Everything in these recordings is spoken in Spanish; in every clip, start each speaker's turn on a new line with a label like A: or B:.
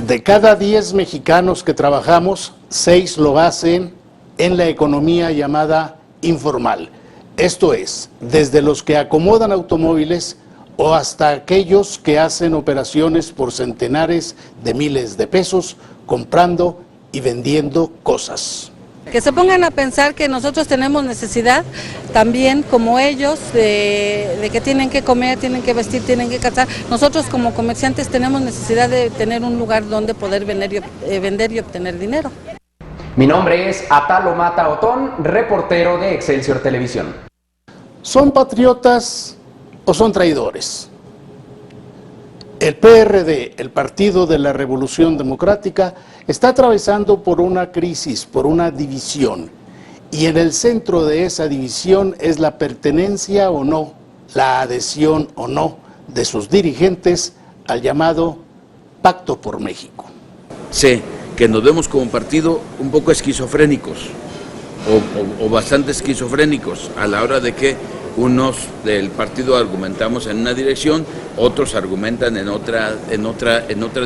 A: De cada 10 mexicanos que trabajamos, 6 lo hacen en la economía llamada informal. Esto es, desde los que acomodan automóviles o hasta aquellos que hacen operaciones por centenares de miles de pesos comprando y vendiendo cosas.
B: Que se pongan a pensar que nosotros tenemos necesidad también como ellos de que tienen que comer, tienen que vestir, tienen que casar. Nosotros como comerciantes tenemos necesidad de tener un lugar donde poder vender y obtener dinero.
C: Mi nombre es Atalo Mata Otón, reportero de Excelsior Televisión.
A: ¿Son patriotas o son traidores? El PRD, el Partido de la Revolución Democrática, está atravesando por una crisis, por una división. Y en el centro de esa división es la pertenencia o no, la adhesión o no de sus dirigentes al llamado Pacto por México.
D: Sé que nos vemos como un partido un poco esquizofrénicos o bastante esquizofrénicos a la hora de que unos del partido argumentamos en una dirección, otros argumentan en otra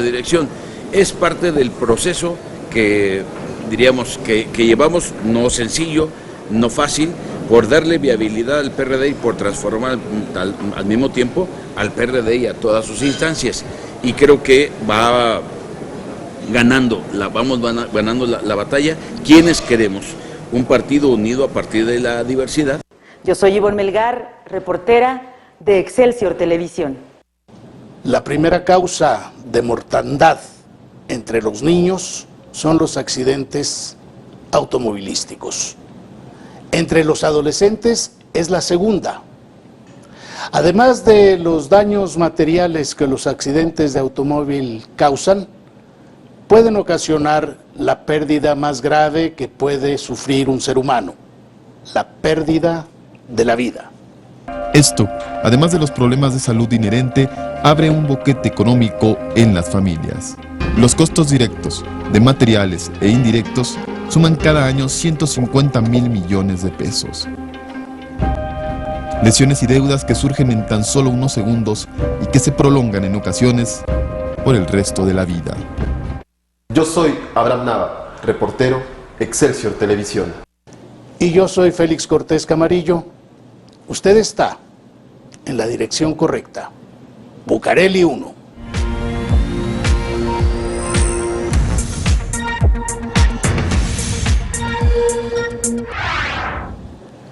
D: dirección. Es parte del proceso que diríamos que llevamos, no sencillo, no fácil, por darle viabilidad al PRD y por transformar al mismo tiempo al PRD y a todas sus instancias. Y creo que vamos ganando la batalla. ¿Quiénes queremos? Un partido unido a partir de la diversidad.
E: Yo soy Ivonne Melgar, reportera de Excelsior Televisión.
A: La primera causa de mortandad entre los niños son los accidentes automovilísticos. Entre los adolescentes es la segunda. Además de los daños materiales que los accidentes de automóvil causan, pueden ocasionar la pérdida más grave que puede sufrir un ser humano, la pérdida de la vida.
F: Esto, además de los problemas de salud inherente, abre un boquete económico en las familias. Los costos directos, de materiales e indirectos, suman cada año 150,000 millones de pesos. Lesiones y deudas que surgen en tan solo unos segundos y que se prolongan en ocasiones por el resto de la vida.
G: Yo soy Abraham Nava, reportero, Excelsior Televisión.
A: Y yo soy Félix Cortés Camarillo. Usted está en la dirección correcta. Bucareli 1.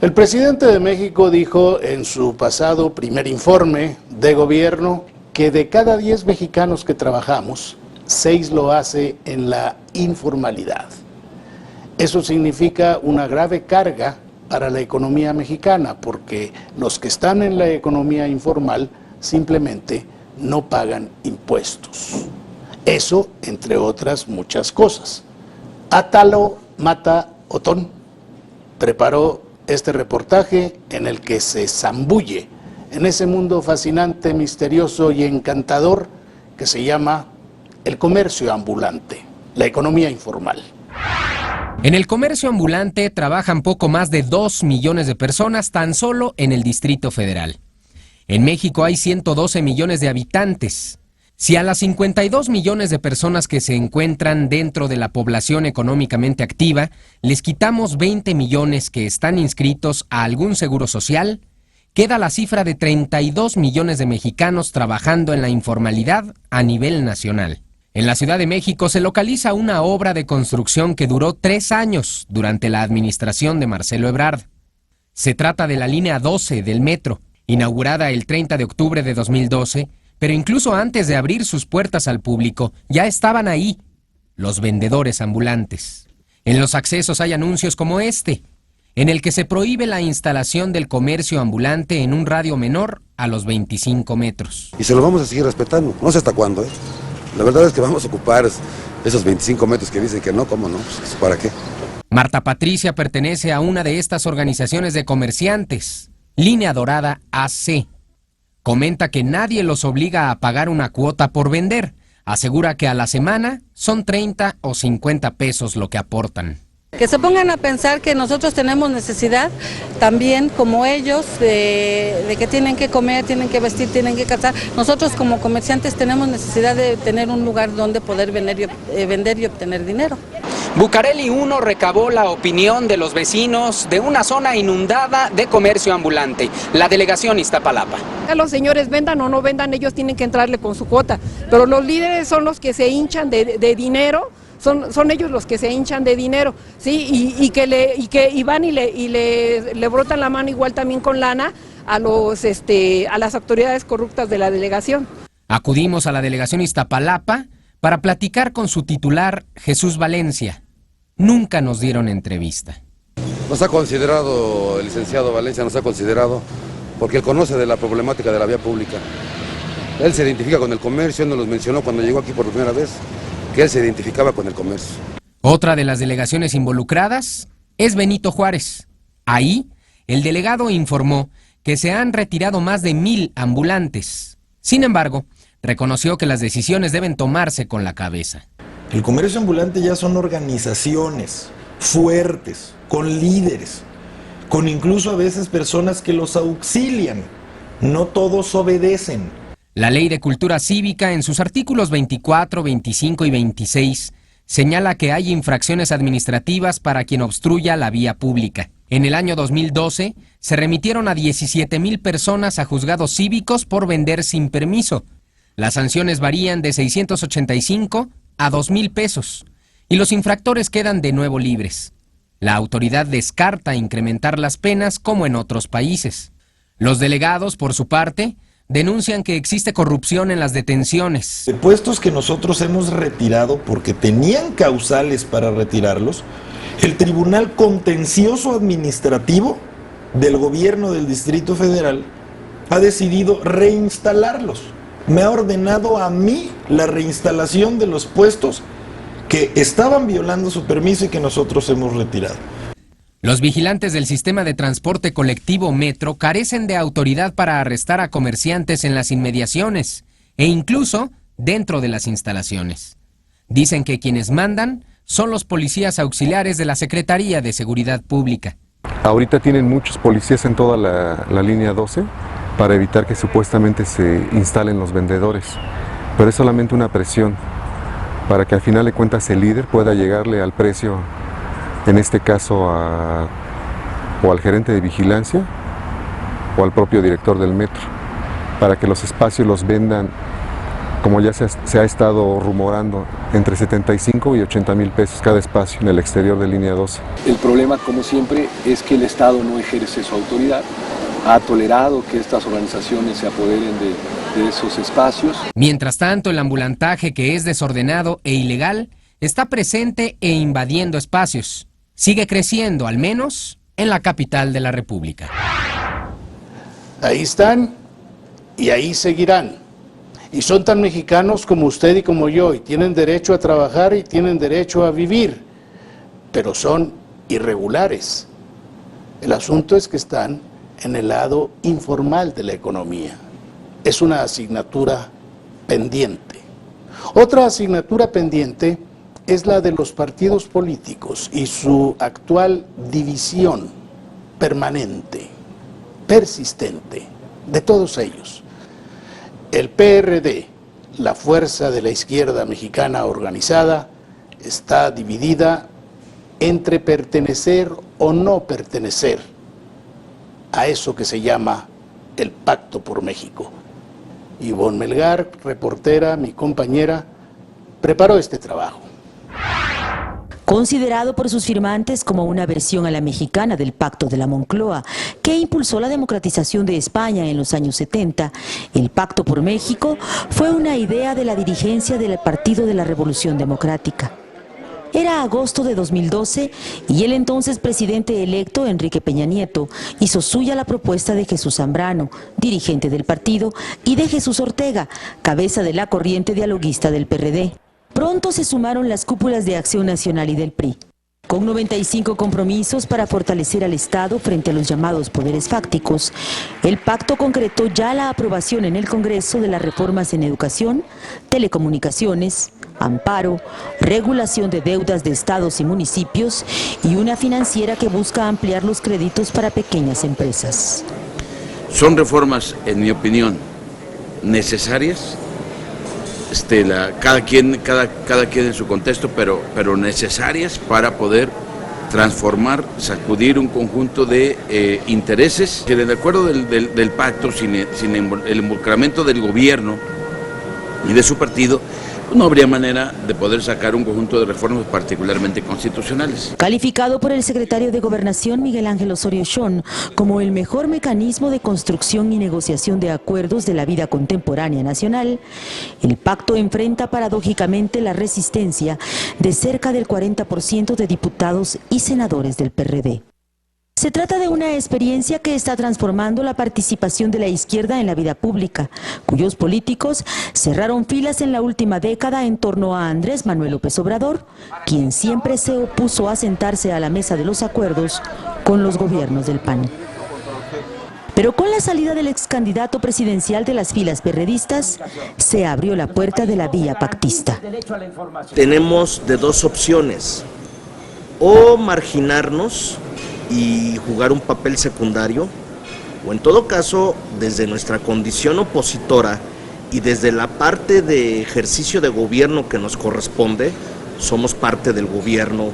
A: El presidente de México dijo en su pasado primer informe de gobierno que de cada 10 mexicanos que trabajamos, 6 lo hace en la informalidad. Eso significa una grave carga para la economía mexicana, porque los que están en la economía informal simplemente no pagan impuestos. Eso, entre otras muchas cosas. Atalo Mata Otón preparó este reportaje en el que se zambulle en ese mundo fascinante, misterioso y encantador que se llama el comercio ambulante, la economía informal.
H: En el comercio ambulante trabajan poco más de 2 millones de personas tan solo en el Distrito Federal. En México hay 112 millones de habitantes. Si a las 52 millones de personas que se encuentran dentro de la población económicamente activa, les quitamos 20 millones que están inscritos a algún seguro social, queda la cifra de 32 millones de mexicanos trabajando en la informalidad a nivel nacional. En la Ciudad de México se localiza una obra de construcción que duró 3 años durante la administración de Marcelo Ebrard. Se trata de la línea 12 del metro, inaugurada el 30 de octubre de 2012, pero incluso antes de abrir sus puertas al público, ya estaban ahí los vendedores ambulantes. En los accesos hay anuncios como este, en el que se prohíbe la instalación del comercio ambulante en un radio menor a los 25 metros.
I: Y se lo vamos a seguir respetando, no sé hasta cuándo, La verdad es que vamos a ocupar esos 25 metros que dicen que no, ¿cómo no? Pues, ¿para qué?
H: Marta Patricia pertenece a una de estas organizaciones de comerciantes, Línea Dorada AC. Comenta que nadie los obliga a pagar una cuota por vender. Asegura que a la semana son 30 o 50 pesos lo que aportan.
B: que se pongan a pensar que nosotros tenemos necesidad también como ellos de que tienen que comer, tienen que vestir, tienen que calzar. Nosotros como comerciantes tenemos necesidad de tener un lugar donde poder vender y obtener dinero.
J: Bucareli 1 recabó la opinión de los vecinos de una zona inundada de comercio ambulante, la delegación Iztapalapa.
K: Los señores vendan o no vendan, ellos tienen que entrarle con su cuota, pero los líderes son los que se hinchan de dinero, son ellos los que se hinchan de dinero, ¿sí? Y van y le brotan la mano igual también con lana a las autoridades corruptas de la delegación.
H: Acudimos a la delegación Iztapalapa para platicar con su titular, Jesús Valencia. Nunca nos dieron entrevista.
I: Nos ha considerado, el licenciado Valencia nos ha considerado, porque él conoce de la problemática de la vía pública. Él se identifica con el comercio, él nos lo mencionó cuando llegó aquí por primera vez, que él se identificaba con el comercio.
H: Otra de las delegaciones involucradas es Benito Juárez. Ahí, el delegado informó que se han retirado más de 1,000 ambulantes. Sin embargo, reconoció que las decisiones deben tomarse con la cabeza.
L: El comercio ambulante ya son organizaciones fuertes, con líderes, con incluso a veces personas que los auxilian. No todos obedecen.
H: La Ley de Cultura Cívica, en sus artículos 24, 25 y 26, señala que hay infracciones administrativas para quien obstruya la vía pública. En el año 2012, se remitieron a 17,000 personas a juzgados cívicos por vender sin permiso. Las sanciones varían de 685 a 2,000 pesos y los infractores quedan de nuevo libres. La autoridad descarta incrementar las penas como en otros países. Los delegados, por su parte, denuncian que existe corrupción en las detenciones.
L: De puestos que nosotros hemos retirado porque tenían causales para retirarlos, el Tribunal Contencioso Administrativo del Gobierno del Distrito Federal ha decidido reinstalarlos. Me ha ordenado a mí la reinstalación de los puestos que estaban violando su permiso y que nosotros hemos retirado.
H: Los vigilantes del sistema de transporte colectivo Metro carecen de autoridad para arrestar a comerciantes en las inmediaciones e incluso dentro de las instalaciones. Dicen que quienes mandan son los policías auxiliares de la Secretaría de Seguridad Pública.
M: Ahorita tienen muchos policías en toda la línea 12 para evitar que supuestamente se instalen los vendedores, pero es solamente una presión para que al final de cuentas el líder pueda llegarle al precio, en este caso o al gerente de vigilancia o al propio director del metro, para que los espacios los vendan, como ya se ha estado rumorando, entre 75 y 80,000 pesos cada espacio en el exterior de línea 12.
N: El problema, como siempre, es que el Estado no ejerce su autoridad. Ha tolerado que estas organizaciones se apoderen de esos espacios.
H: Mientras tanto, el ambulantaje, que es desordenado e ilegal, está presente e invadiendo espacios. Sigue creciendo, al menos en la capital de la República.
A: Ahí están y ahí seguirán. Y son tan mexicanos como usted y como yo, y tienen derecho a trabajar y tienen derecho a vivir, pero son irregulares. El asunto es que están en el lado informal de la economía. Es una asignatura pendiente. Otra asignatura pendiente es la de los partidos políticos y su actual división permanente, persistente, de todos ellos. El PRD, la fuerza de la izquierda mexicana organizada, está dividida entre pertenecer o no pertenecer a eso que se llama el Pacto por México. Ivonne Melgar, reportera, mi compañera, preparó este trabajo.
O: Considerado por sus firmantes como una versión a la mexicana del Pacto de la Moncloa, que impulsó la democratización de España en los años 70, el Pacto por México fue una idea de la dirigencia del Partido de la Revolución Democrática. Era agosto de 2012 y el entonces presidente electo, Enrique Peña Nieto, hizo suya la propuesta de Jesús Zambrano, dirigente del partido, y de Jesús Ortega, cabeza de la corriente dialoguista del PRD. Pronto se sumaron las cúpulas de Acción Nacional y del PRI. Con 95 compromisos para fortalecer al Estado frente a los llamados poderes fácticos, el pacto concretó ya la aprobación en el Congreso de las reformas en educación, telecomunicaciones, amparo, regulación de deudas de estados y municipios y una financiera que busca ampliar los créditos para pequeñas empresas.
D: Son reformas, en mi opinión, necesarias, cada quien en su contexto, pero necesarias para poder transformar, sacudir un conjunto de intereses que, de acuerdo del pacto, sin el involucramiento del gobierno y de su partido, no habría manera de poder sacar un conjunto de reformas particularmente constitucionales.
O: Calificado por el secretario de Gobernación Miguel Ángel Osorio Chong como el mejor mecanismo de construcción y negociación de acuerdos de la vida contemporánea nacional, el pacto enfrenta paradójicamente la resistencia de cerca del 40% de diputados y senadores del PRD. Se trata de una experiencia que está transformando la participación de la izquierda en la vida pública, cuyos políticos cerraron filas en la última década en torno a Andrés Manuel López Obrador, quien siempre se opuso a sentarse a la mesa de los acuerdos con los gobiernos del PAN. Pero con la salida del ex candidato presidencial de las filas perredistas, se abrió la puerta de la vía pactista.
P: Tenemos de dos opciones: o marginarnos y jugar un papel secundario, o en todo caso, desde nuestra condición opositora y desde la parte de ejercicio de gobierno que nos corresponde, somos parte del gobierno,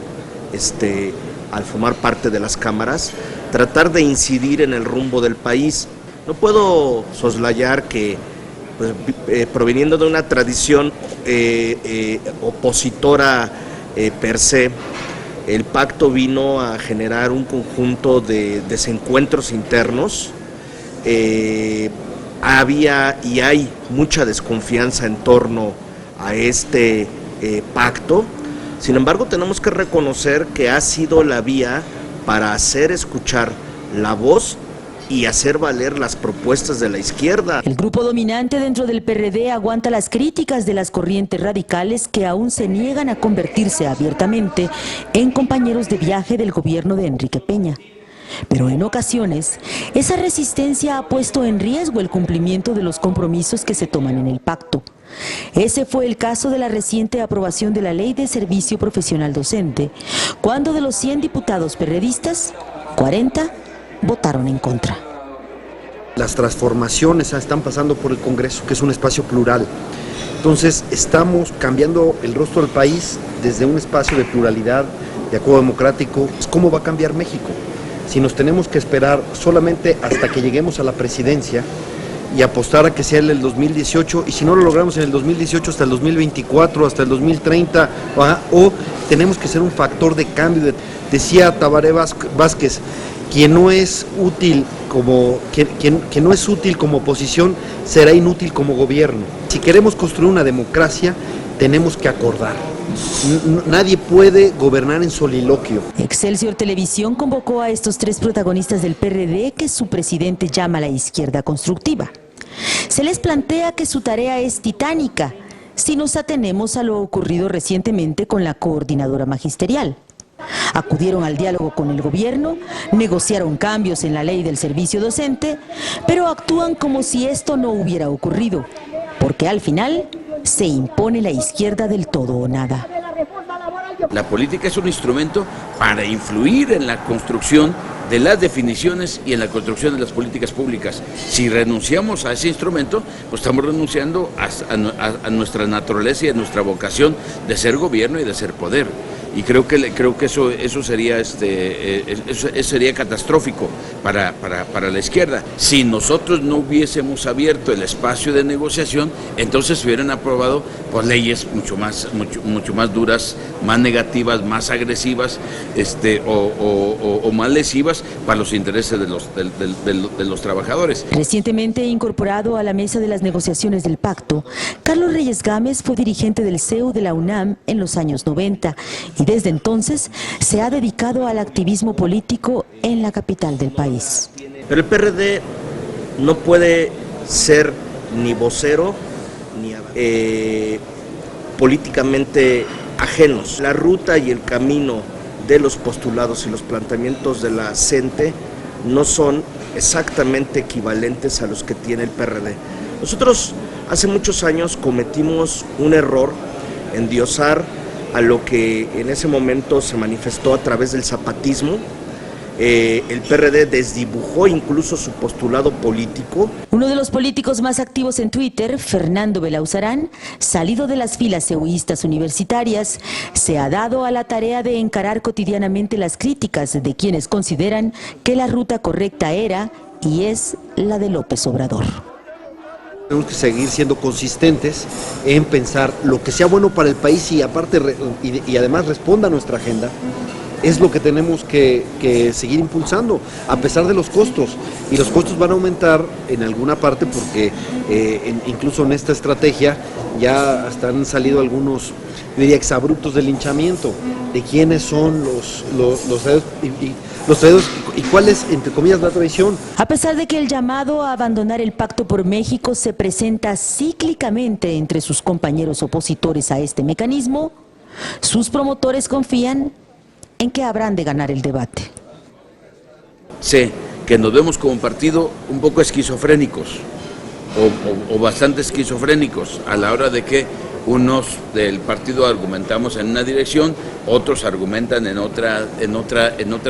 P: al formar parte de las cámaras, tratar de incidir en el rumbo del país. No puedo soslayar que, proveniendo de una tradición opositora per se, el pacto vino a generar un conjunto de desencuentros internos. Había y hay mucha desconfianza en torno a este pacto. Sin embargo, tenemos que reconocer que ha sido la vía para hacer escuchar la voz y hacer valer las propuestas de la izquierda.
O: El grupo dominante dentro del PRD aguanta las críticas de las corrientes radicales que aún se niegan a convertirse abiertamente en compañeros de viaje del gobierno de Enrique Peña. Pero en ocasiones, esa resistencia ha puesto en riesgo el cumplimiento de los compromisos que se toman en el pacto. Ese fue el caso de la reciente aprobación de la Ley de Servicio Profesional Docente, cuando de los 100 diputados perredistas, 40 votaron en contra.
Q: Las transformaciones están pasando por el Congreso, que es un espacio plural. Entonces estamos cambiando el rostro del país desde un espacio de pluralidad, de acuerdo democrático. ¿Cómo va a cambiar México? Si nos tenemos que esperar solamente hasta que lleguemos a la presidencia y apostar a que sea en el 2018, y si no lo logramos en el 2018, hasta el 2024, hasta el 2030, o tenemos que ser un factor de cambio. Decía Tabaré Vázquez, quien no es útil como oposición será inútil como gobierno. Si queremos construir una democracia, tenemos que acordar. Nadie puede gobernar en soliloquio.
O: Excelsior Televisión convocó a estos 3 protagonistas del PRD que su presidente llama la izquierda constructiva. Se les plantea que su tarea es titánica si nos atenemos a lo ocurrido recientemente con la coordinadora magisterial. Acudieron al diálogo con el gobierno, negociaron cambios en la ley del servicio docente, pero actúan como si esto no hubiera ocurrido, porque al final se impone la izquierda del todo o nada.
D: La política es un instrumento para influir en la construcción de las definiciones y en la construcción de las políticas públicas. Si renunciamos a ese instrumento, pues estamos renunciando a nuestra naturaleza y a nuestra vocación de ser gobierno y de ser poder. Y creo que eso sería sería catastrófico para la izquierda. Si nosotros no hubiésemos abierto el espacio de negociación, entonces se hubieran aprobado pues leyes mucho más duras, más negativas, más agresivas, o más lesivas para los intereses de los trabajadores.
O: Recientemente incorporado a la mesa de las negociaciones del pacto, Carlos Reyes Gámez fue dirigente del CEU de la UNAM en los años 90 y desde entonces se ha dedicado al activismo político en la capital del país.
P: Pero el PRD no puede ser ni vocero ni políticamente ajenos. La ruta y el camino de los postulados y los planteamientos de la CENTE no son exactamente equivalentes a los que tiene el PRD. Nosotros hace muchos años cometimos un error endiosar a lo que en ese momento se manifestó a través del zapatismo. El PRD desdibujó incluso su postulado político.
O: Uno de los políticos más activos en Twitter, Fernando Belauzarán, salido de las filas cebuistas universitarias, se ha dado a la tarea de encarar cotidianamente las críticas de quienes consideran que la ruta correcta era y es la de López Obrador.
Q: Tenemos que seguir siendo consistentes en pensar lo que sea bueno para el país y aparte y además responda a nuestra agenda. Es lo que tenemos que seguir impulsando, a pesar de los costos. Y los costos van a aumentar en alguna parte porque incluso en esta estrategia ya hasta han salido algunos, diría, exabruptos de linchamiento de quiénes son los traidores y cuál es, entre comillas, la traición.
O: A pesar de que el llamado a abandonar el Pacto por México se presenta cíclicamente entre sus compañeros opositores a este mecanismo, sus promotores confían en que habrán de ganar el debate.
D: Sé que nos vemos como partido un poco esquizofrénicos o bastante esquizofrénicos a la hora de que unos del partido argumentamos en una dirección, otros argumentan en otra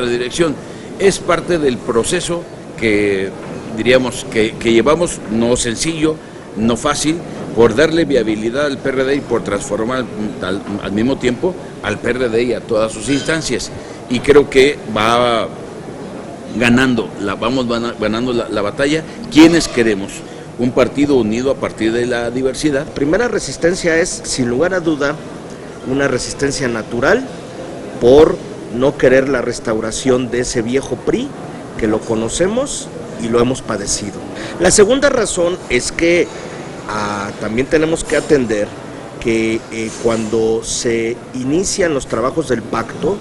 D: dirección. Es parte del proceso que diríamos que llevamos, no sencillo, no fácil, por darle viabilidad al PRD y por transformar al mismo tiempo al PRD y a todas sus instancias. Y creo que vamos ganando la batalla. ¿Quiénes queremos? Un partido unido a partir de la diversidad.
P: Primera resistencia es, sin lugar a duda, una resistencia natural por no querer la restauración de ese viejo PRI, que lo conocemos y lo hemos padecido. La segunda razón es que también tenemos que atender que cuando se inician los trabajos del pacto,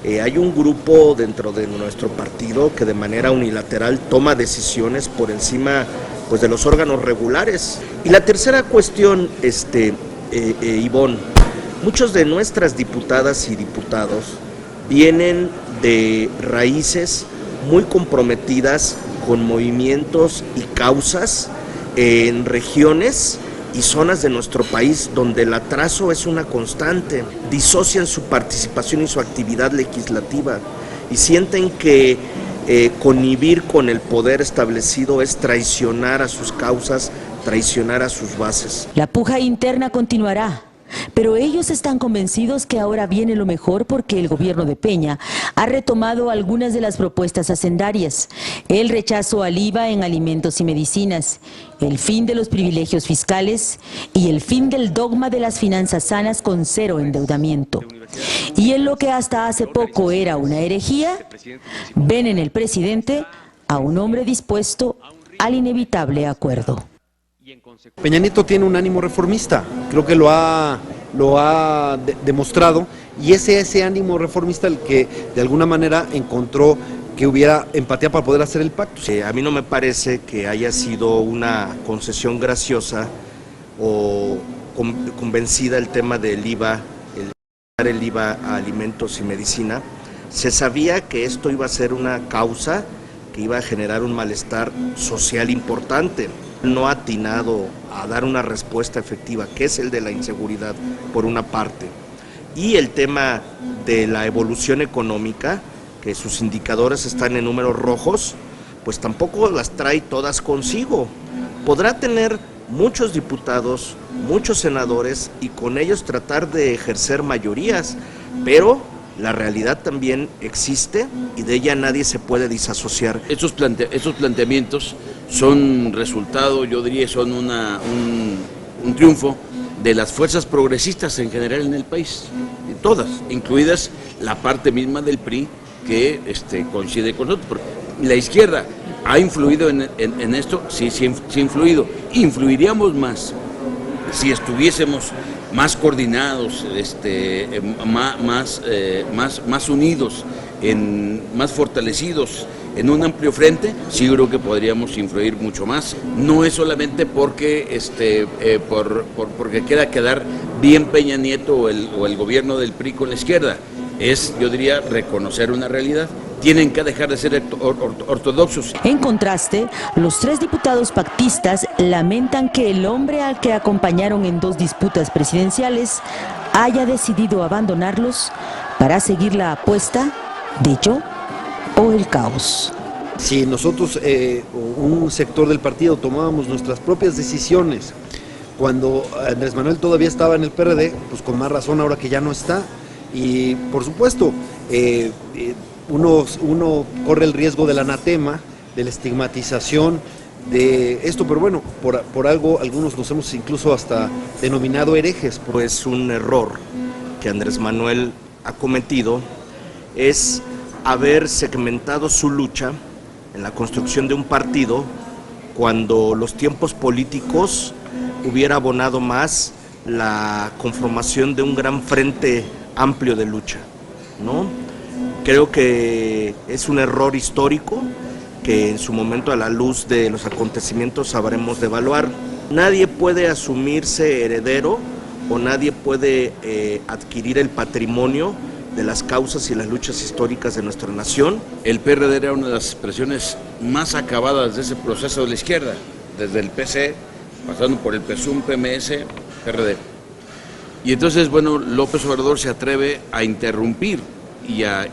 P: hay un grupo dentro de nuestro partido que de manera unilateral toma decisiones por encima pues, de los órganos regulares. Y la tercera cuestión, Ivonne, muchos de nuestras diputadas y diputados vienen de raíces muy comprometidas con movimientos y causas en regiones y zonas de nuestro país donde el atraso es una constante, disocian su participación y su actividad legislativa y sienten que connivir con el poder establecido es traicionar a sus causas, traicionar a sus bases.
O: La puja interna continuará, pero ellos están convencidos que ahora viene lo mejor porque el gobierno de Peña ha retomado algunas de las propuestas hacendarias: el rechazo al IVA en alimentos y medicinas, el fin de los privilegios fiscales y el fin del dogma de las finanzas sanas con cero endeudamiento. Y en lo que hasta hace poco era una herejía, ven en el presidente a un hombre dispuesto al inevitable acuerdo.
Q: Peña Nieto tiene un ánimo reformista, creo que lo ha demostrado, y ese ánimo reformista el que de alguna manera encontró que hubiera empatía para poder hacer el pacto.
P: A mí no me parece que haya sido una concesión graciosa o convencida el tema del IVA, el IVA a alimentos y medicina. Se sabía que esto iba a ser una causa que iba a generar un malestar social importante. No ha atinado a dar una respuesta efectiva, que es el de la inseguridad, por una parte, y el tema de la evolución económica, que sus indicadores están en números rojos, pues tampoco las trae todas consigo. Podrá tener muchos diputados, muchos senadores, y con ellos tratar de ejercer mayorías, pero la realidad también existe y de ella nadie se puede disasociar.
D: Estos planteamientos son resultado, yo diría, son un triunfo de las fuerzas progresistas en general en el país, todas, incluidas la parte misma del PRI que coincide con nosotros. La izquierda ha influido en esto, sí ha influido. Influiríamos más si estuviésemos más coordinados, más unidos, más fortalecidos en un amplio frente. Sí creo que podríamos influir mucho más. No es solamente porque porque quiera quedar bien Peña Nieto o el gobierno del PRI con la izquierda. Es, yo diría, reconocer una realidad. Tienen que dejar de ser ortodoxos.
O: En contraste, los 3 diputados pactistas lamentan que el hombre al que acompañaron en 2 disputas presidenciales haya decidido abandonarlos para seguir la apuesta de yo o el caos.
Q: Si nosotros, un sector del partido, tomábamos nuestras propias decisiones cuando Andrés Manuel todavía estaba en el PRD, pues con más razón ahora que ya no está. Y por supuesto, uno corre el riesgo del anatema, de la estigmatización de esto, pero bueno, por algo algunos nos hemos incluso hasta denominado herejes.
P: Pues un error que Andrés Manuel ha cometido es haber segmentado su lucha en la construcción de un partido cuando los tiempos políticos hubiera abonado más la conformación de un gran frente amplio de lucha, ¿no? Creo que es un error histórico que en su momento, a la luz de los acontecimientos, sabremos de evaluar. Nadie puede asumirse heredero o nadie puede adquirir el patrimonio de las causas y las luchas históricas de nuestra nación.
D: El PRD era una de las expresiones más acabadas de ese proceso de la izquierda, desde el PC, pasando por el PSUM, PMS, PRD. Y entonces, bueno, López Obrador se atreve a interrumpir y a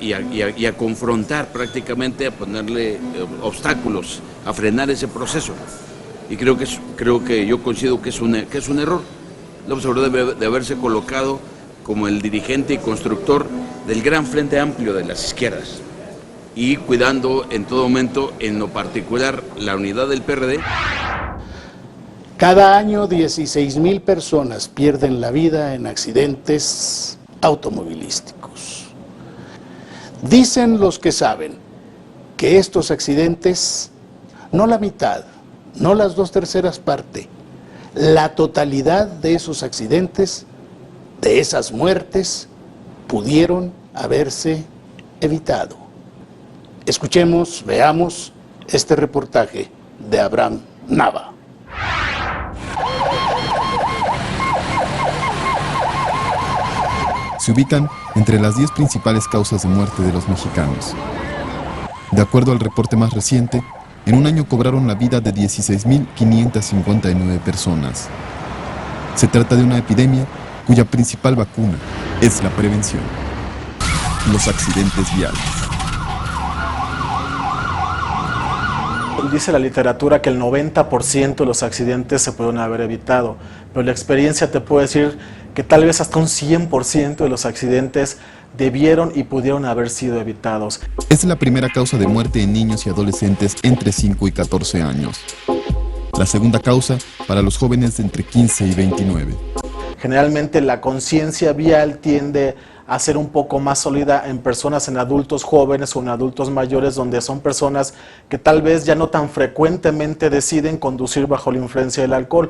D: confrontar prácticamente, a ponerle obstáculos, a frenar ese proceso. Y creo que yo coincido que es un error. López Obrador debe de haberse colocado como el dirigente y constructor del gran frente amplio de las izquierdas y cuidando en todo momento, en lo particular, la unidad del PRD.
A: Cada año 16,000 personas pierden la vida en accidentes automovilísticos. Dicen los que saben que estos accidentes, no la mitad, no las 2/3 partes, la totalidad de esos accidentes, de esas muertes, pudieron haberse evitado. Escuchemos, veamos este reportaje de Abraham Nava.
F: Se ubican entre las 10 principales causas de muerte de los mexicanos. De acuerdo al reporte más reciente, en un año cobraron la vida de 16,559 personas. Se trata de una epidemia cuya principal vacuna es la prevención. Los accidentes viales.
R: Dice la literatura que el 90% de los accidentes se pueden haber evitado, pero la experiencia te puede decir que tal vez hasta un 100% de los accidentes debieron y pudieron haber sido evitados.
F: Es la primera causa de muerte en niños y adolescentes entre 5 y 14 años. La segunda causa para los jóvenes de entre 15 y 29.
R: Generalmente la conciencia vial tiende a ser un poco más sólida en personas, en adultos jóvenes o en adultos mayores, donde son personas que tal vez ya no tan frecuentemente deciden conducir bajo la influencia del alcohol.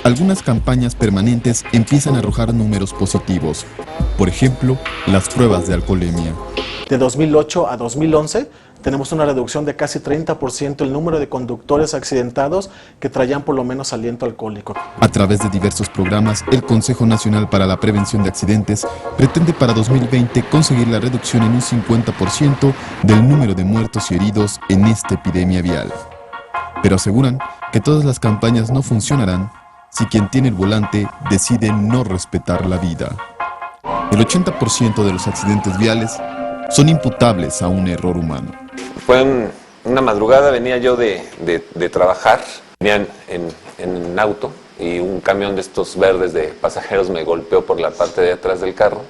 F: Algunas campañas permanentes empiezan a arrojar números positivos. Por ejemplo, las pruebas de alcoholemia.
R: De 2008 a 2011 tenemos una reducción de casi 30% el número de conductores accidentados que traían por lo menos aliento alcohólico.
F: A través de diversos programas, el Consejo Nacional para la Prevención de Accidentes pretende para 2020 conseguir la reducción en un 50% del número de muertos y heridos en esta epidemia vial. Pero aseguran que todas las campañas no funcionarán si quien tiene el volante decide no respetar la vida. El 80% de los accidentes viales son imputables a un error humano.
S: Fue una madrugada, venía yo de trabajar, venía en auto y un camión de estos verdes de pasajeros me golpeó por la parte de atrás del carro.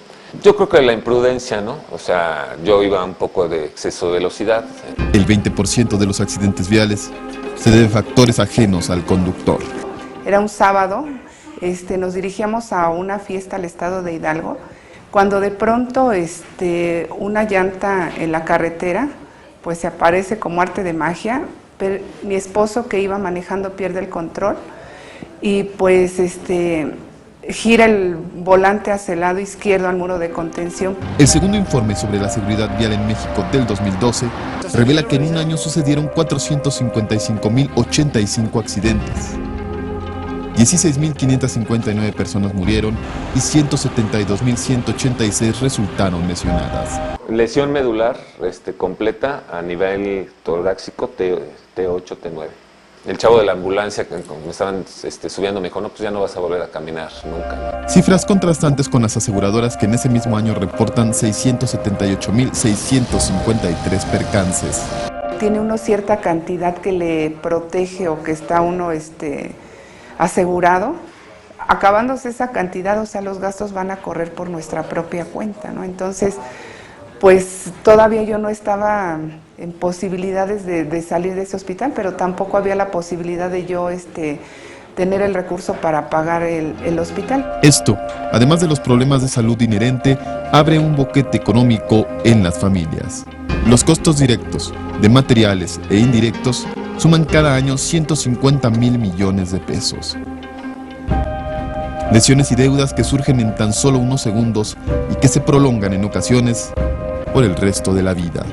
S: Yo creo que la imprudencia, ¿no? O sea, yo iba un poco de exceso de velocidad.
F: El 20% de los accidentes viales se debe a factores ajenos al conductor.
T: Era un sábado, nos dirigíamos a una fiesta al estado de Hidalgo, cuando de pronto una llanta en la carretera pues se aparece como arte de magia, pero mi esposo que iba manejando pierde el control y pues gira el volante hacia el lado izquierdo al muro de contención.
F: El segundo informe sobre la seguridad vial en México del 2012 revela que en un año sucedieron 455,085 accidentes. 16,559 personas murieron y 172,186 resultaron lesionadas.
S: Lesión medular completa a nivel torácico T8, T9. El chavo de la ambulancia que me estaban subiendo me dijo, no, pues ya no vas a volver a caminar nunca.
F: Cifras contrastantes con las aseguradoras que en ese mismo año reportan 678.653 percances.
T: Tiene uno cierta cantidad que le protege o que está uno asegurado. Acabándose esa cantidad, o sea, los gastos van a correr por nuestra propia cuenta, ¿no? Entonces, pues todavía yo no estaba en posibilidades de salir de ese hospital, pero tampoco había la posibilidad de yo tener el recurso para pagar el hospital.
F: Esto, además de los problemas de salud inherente, abre un boquete económico en las familias. Los costos directos, de materiales e indirectos, suman cada año 150.000 millones de pesos. Lesiones y deudas que surgen en tan solo unos segundos y que se prolongan en ocasiones por el resto de la vida.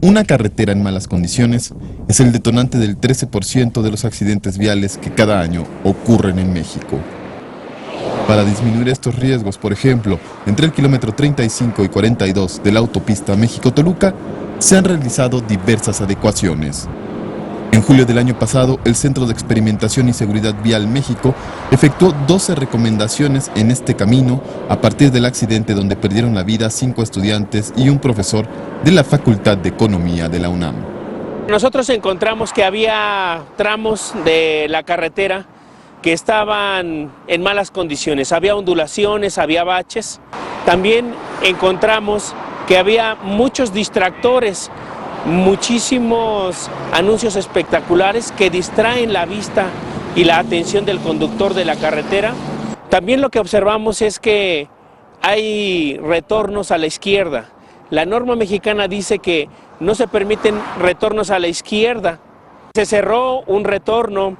F: Una carretera en malas condiciones es el detonante del 13% de los accidentes viales que cada año ocurren en México. Para disminuir estos riesgos, por ejemplo, entre el kilómetro 35 y 42 de la autopista México-Toluca, se han realizado diversas adecuaciones. En julio del año pasado, el Centro de Experimentación y Seguridad Vial México efectuó 12 recomendaciones en este camino a partir del accidente donde perdieron la vida 5 estudiantes y un profesor de la Facultad de Economía de la UNAM.
U: Nosotros encontramos que había tramos de la carretera que estaban en malas condiciones, había ondulaciones, había baches. También encontramos que había muchos distractores, muchísimos anuncios espectaculares que distraen la vista y la atención del conductor de la carretera. También lo que observamos es que hay retornos a la izquierda. La norma mexicana dice que no se permiten retornos a la izquierda. Se cerró un retorno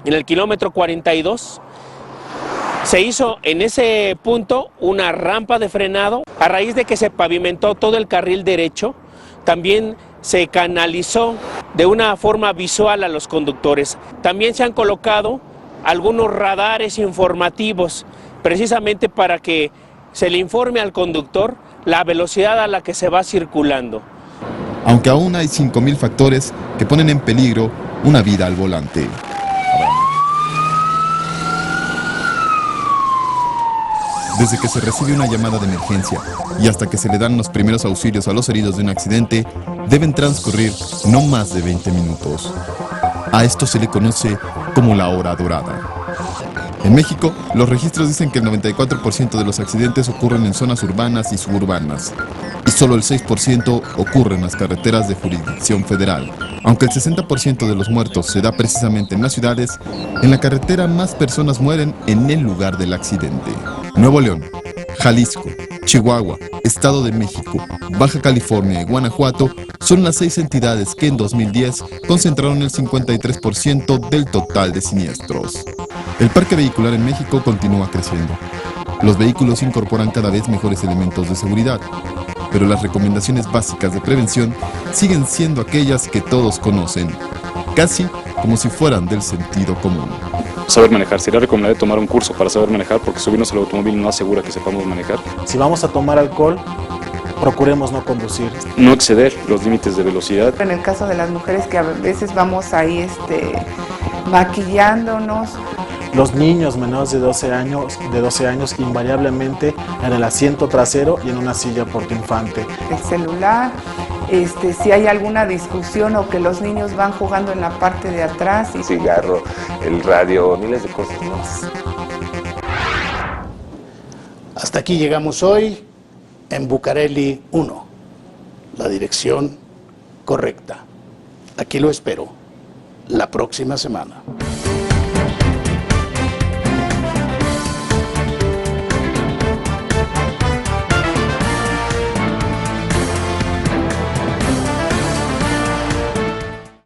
U: en el kilómetro 42. Se hizo en ese punto una rampa de frenado. A raíz de que se pavimentó todo el carril derecho, también se canalizó de una forma visual a los conductores. También se han colocado algunos radares informativos, precisamente para que se le informe al conductor la velocidad a la que se va circulando.
F: Aunque aún hay 5.000 factores que ponen en peligro una vida al volante. Desde que se recibe una llamada de emergencia y hasta que se le dan los primeros auxilios a los heridos de un accidente, deben transcurrir no más de 20 minutos. A esto se le conoce como la hora dorada. En México, los registros dicen que el 94% de los accidentes ocurren en zonas urbanas y suburbanas, y solo el 6% ocurre en las carreteras de jurisdicción federal. Aunque el 60% de los muertos se da precisamente en las ciudades, en la carretera más personas mueren en el lugar del accidente. Nuevo León, Jalisco, Chihuahua, Estado de México, Baja California y Guanajuato son las 6 entidades que en 2010 concentraron el 53% del total de siniestros. El parque vehicular en México continúa creciendo. Los vehículos incorporan cada vez mejores elementos de seguridad, pero las recomendaciones básicas de prevención siguen siendo aquellas que todos conocen, casi como si fueran del sentido común.
V: Saber manejar, sería recomendable tomar un curso para saber manejar, porque subirnos al automóvil no asegura que sepamos manejar.
R: Si vamos a tomar alcohol, procuremos no conducir.
V: No exceder los límites de velocidad.
T: En el caso de las mujeres que a veces vamos ahí maquillándonos.
R: Los niños menores de 12 años invariablemente en el asiento trasero y en una silla portainfante.
T: El celular, si hay alguna discusión o que los niños van jugando en la parte de atrás.
S: El cigarro, el radio, miles de cosas más.
A: Hasta aquí llegamos hoy en Bucareli 1, la dirección correcta. Aquí lo espero la próxima semana.